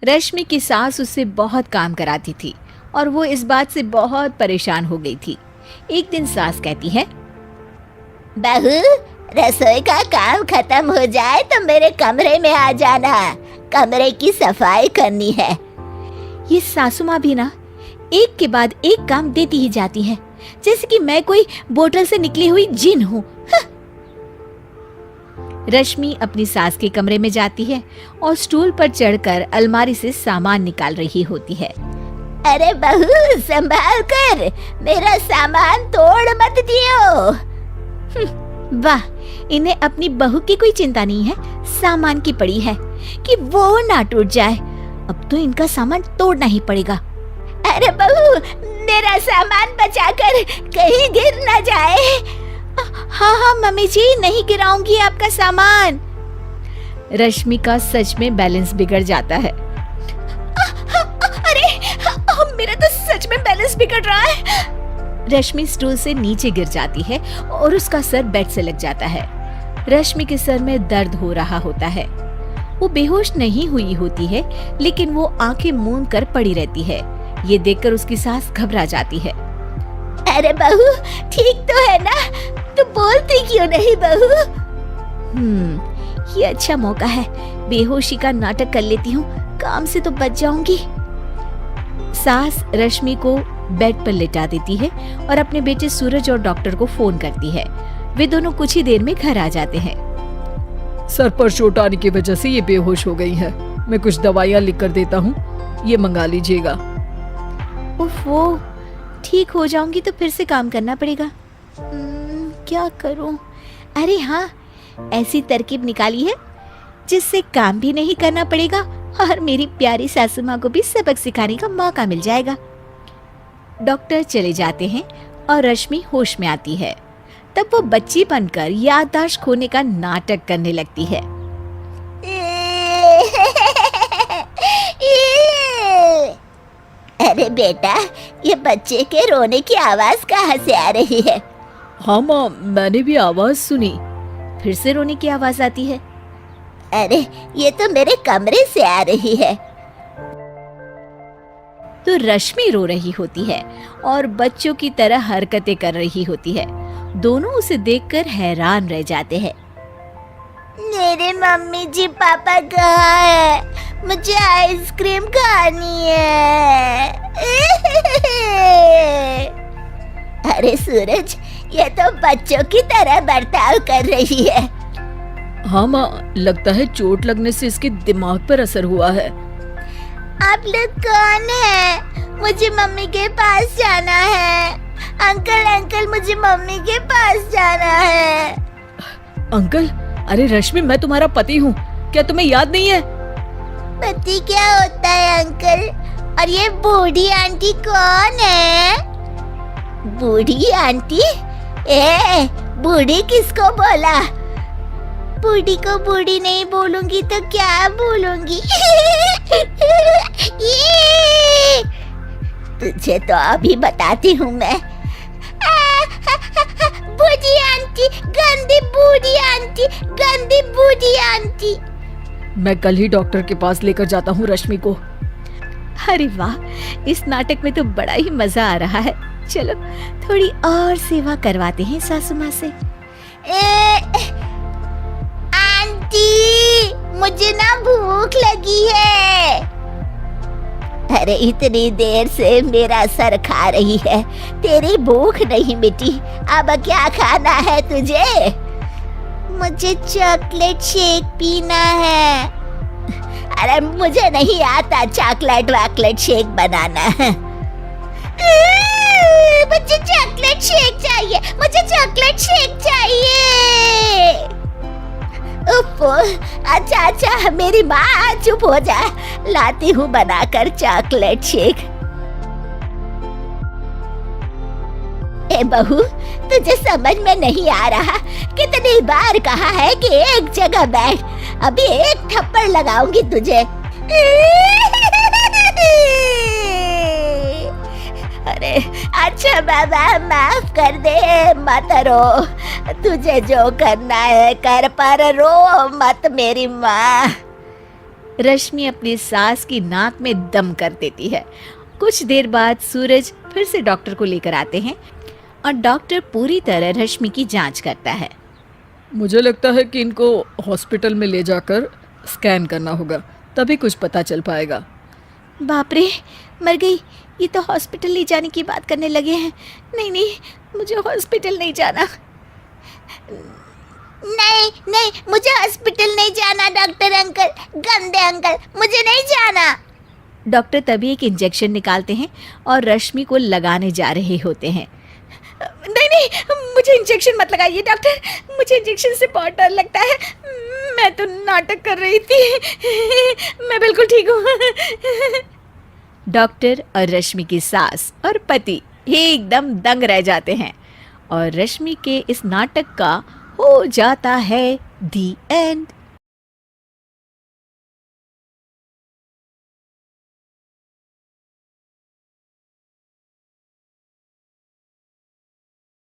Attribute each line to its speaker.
Speaker 1: रश्मि की सास उससे बहुत काम कराती थी और वो इस बात से बहुत परेशान हो गई थी। एक दिन सास कहती है,
Speaker 2: बहू, रसोई का काम खत्म हो जाए तो मेरे कमरे में आ जाना, कमरे की सफाई करनी है।
Speaker 1: ये सासू माँ भी ना एक के बाद एक काम देती ही जाती है, जैसे कि मैं कोई बोतल से निकली हुई जिन हूँ। रश्मि अपनी सास के कमरे में जाती है और स्टूल पर चढ़कर अलमारी से सामान निकाल रही होती है।
Speaker 2: अरे बहू, संभाल कर, मेरा सामान तोड़ मत दियो।
Speaker 1: वाह, इन्हें अपनी बहू की कोई चिंता नहीं है, सामान की पड़ी है कि वो ना टूट जाए। अब तो इनका सामान तोड़ना ही पड़ेगा।
Speaker 2: अरे बहू, मेरा सामान बचाकर कहीं गिर न जाए।
Speaker 1: हाँ हाँ मम्मी जी, नहीं गिराऊंगी आपका सामान। रश्मि का सच में बैलेंस बिगड़ जाता है।
Speaker 2: अरे मेरा तो सच में बैलेंस बिगड़ रहा है।
Speaker 1: रश्मि स्टूल से नीचे गिर जाती है और उसका सर बेड से लग जाता है। रश्मि के सर में दर्द हो रहा होता है। वो बेहोश नहीं हुई होती है, लेकिन वो आंखें मूंद कर पड़ी रहती है। ये देखकर उसकी सास घबरा जाती है।
Speaker 2: अरे बहू, ठीक तो है ना? तू बोलती क्यों नहीं बहू?
Speaker 1: ये अच्छा मौका है, बेहोशी का नाटक कर लेती हूँ, काम से तो बच जाऊंगी। सास रश्मि को बेड पर लेटा देती है और अपने बेटे सूरज और डॉक्टर को फोन करती है। वे दोनों कुछ ही देर में घर आ जाते हैं।
Speaker 3: सर पर चोट आने की वजह से ये बेहोश हो गई है। मैं कुछ दवाइयाँ लिख कर देता हूँ, ये मंगा लीजिएगा।
Speaker 1: उफ, वो ठीक हो जाऊंगी तो फिर से काम करना पड़ेगा। क्या करूं? अरे हाँ, ऐसी तरकीब निकाली है जिससे काम भी नहीं करना पड़ेगा और मेरी प्यारी सासू माँ को भी सबक सिखाने का मौका मिल जाएगा। डॉक्टर चले जाते हैं और रश्मि होश में आती है। तब वो बच्ची बनकर याददाश्त खोने का नाटक करने लगती है।
Speaker 2: अरे बेटा, ये बच्चे के रोने की आवाज कहाँ से आ रही है?
Speaker 3: हाँ माँ, मैंने भी आवाज सुनी।
Speaker 1: फिर से रोने की आवाज आती है।
Speaker 2: अरे ये तो मेरे कमरे से आ रही है।
Speaker 1: तो रश्मि रो रही होती है और बच्चों की तरह हरकतें कर रही होती है। दोनों उसे देखकर हैरान रह जाते हैं।
Speaker 2: मेरे मम्मी जी पापा कहाँ है? मुझे आइसक्रीम खानी है। अरे सूरज, ये तो बच्चों की तरह बर्ताव कर रही है।
Speaker 3: हाँ माँ, लगता है चोट लगने से इसके दिमाग पर असर हुआ है।
Speaker 2: आप लोग कौन है? मुझे मम्मी के पास जाना है। अंकल अंकल, मुझे मम्मी के पास जाना है।
Speaker 3: अंकल? अरे रश्मि, मैं तुम्हारा पति हूँ, क्या तुम्हें याद नहीं है?
Speaker 2: पति क्या होता है अंकल? और ये बूढ़ी आंटी कौन है? बूढ़ी आंटी? बूढ़ी किसको बोला? बूढ़ी को बूढ़ी नहीं बोलूंगी तो क्या बोलूंगी? तुझे तो अभी बताती हूँ मैं। बूढ़ी आंटी, गंदी बूढ़ी आंटी, गंदी बूढ़ी आंटी।
Speaker 3: मैं कल ही डॉक्टर के पास लेकर जाता हूँ रश्मि को।
Speaker 1: अरे वाह, इस नाटक में तो बड़ा ही मजा आ रहा है। चलो थोड़ी और सेवा करवाते हैं सासू माँ से।
Speaker 2: आंटी, मुझे ना भूख लगी है। अरे इतनी देर से मेरा सर खा रही है, तेरी भूख नहीं मिटी। अब क्या खाना है तुझे? मुझे चॉकलेट शेक पीना है। अरे मुझे नहीं आता चॉकलेट वाकलेट शेक बनाना। मुझे चॉकलेट शेक चाहिए, मुझे चॉकलेट शेक चाहिए। अच्छा अच्छा, मेरी माँ चुप हो जा, लाती हूँ बनाकर चॉकलेट शेक। ए बहू, तुझे समझ में नहीं आ रहा? कितनी बार कहा है कि एक जगह बैठ, अभी एक थप्पड़ लगाऊंगी तुझे। अरे अच्छा बाबा, माफ कर दे, मत रो। तुझे जो करना है कर, पर रो मत मेरी माँ।
Speaker 1: रश्मि अपनी सास की नाक में दम कर देती है। कुछ देर बाद सूरज फिर से डॉक्टर को लेकर आते हैं और डॉक्टर पूरी तरह रश्मि की जांच करता है।
Speaker 3: मुझे लगता है कि इनको हॉस्पिटल में ले जाकर स्कैन करना होगा, तभी कुछ पता चल पाएगा।
Speaker 1: बाप रे, मर गई। ये तो हॉस्पिटल ले जाने की बात करने लगे हैं। नहीं नहीं, मुझे हॉस्पिटल नहीं जाना।
Speaker 2: नहीं नहीं, मुझे हॉस्पिटल नहीं जाना डॉक्टर अंकल, गंदे अंकल, मुझे नहीं जाना।
Speaker 1: डॉक्टर तभी एक इंजेक्शन निकालते हैं और रश्मि को लगाने जा रहे होते हैं। नहीं नहीं, मुझे इंजेक्शन मत लगाइए डॉक्टर, मुझे इंजेक्शन से बहुत डर लगता है। मैं तो नाटक कर रही थी, मैं बिल्कुल ठीक हूँ। डॉक्टर और रश्मि की सास और पति एकदम दंग रह जाते हैं और रश्मि के इस नाटक का हो जाता है दी एंड।